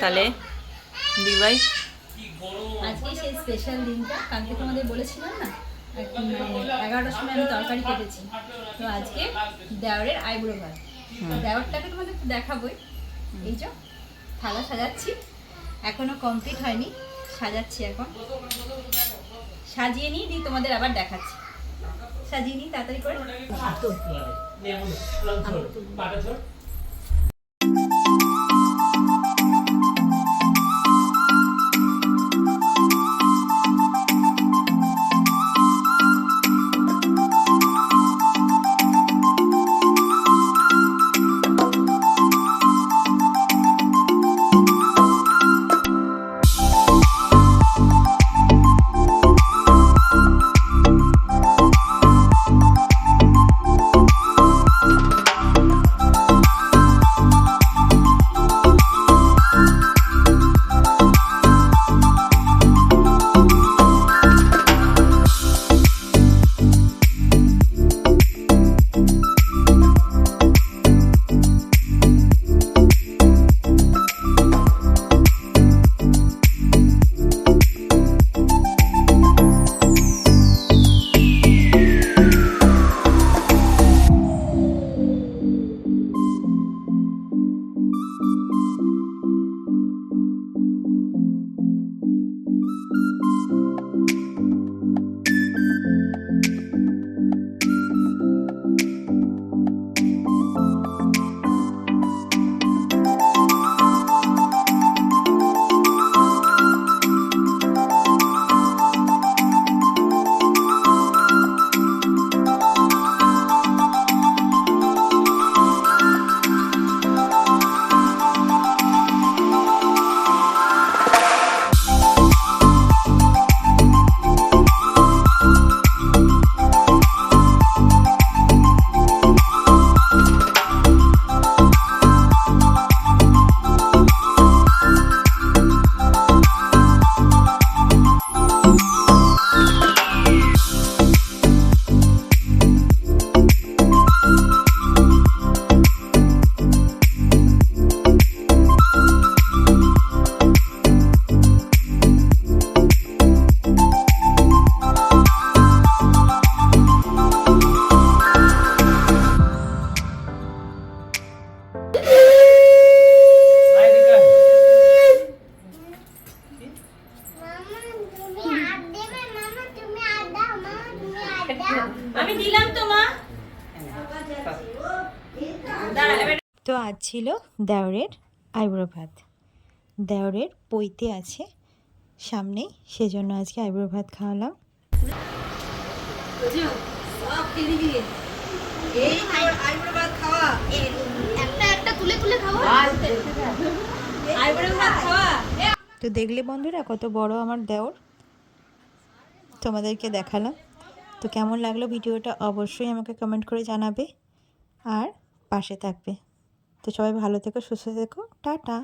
তাহলে দিবাই আজকে সেই স্পেশাল দিনটা, কালকে তোমাদের বলেছিলাম না, মানে 11টার সময় আমি তরকারি কেটেছি। তো আজকে দেওরের আইবুড়ো ভাত, দেওরটাকে তোমাদের দেখাবোই। এই যে থালা সাজাচ্ছি, এখনো কমপ্লিট হয়নি, সাজাচ্ছি এখন। সাজিয়ে নিই, দিয়ে তোমাদের আবার দেখাচ্ছি। সাজিয়ে নিই তাড়াতাড়ি করে। আমি দিলাম তো মা। তো আজ ছিল দেওরের আইবুড়ো ভাত। দেওরের পৈতে আছে সামনেই, সেজন্য আজকে আইবুড়ো ভাত খাওয়ালাম। তো দেখলে বন্ধুরা কত বড় আমার দেওর, তোমাদেরকে দেখালাম। তো কেমন লাগলো ভিডিওটা অবশ্যই আমাকে কমেন্ট করে জানাবে আর পাশে থাকবে। তো সবাই ভালো থেকো, সুস্থ থেকো, টাটা।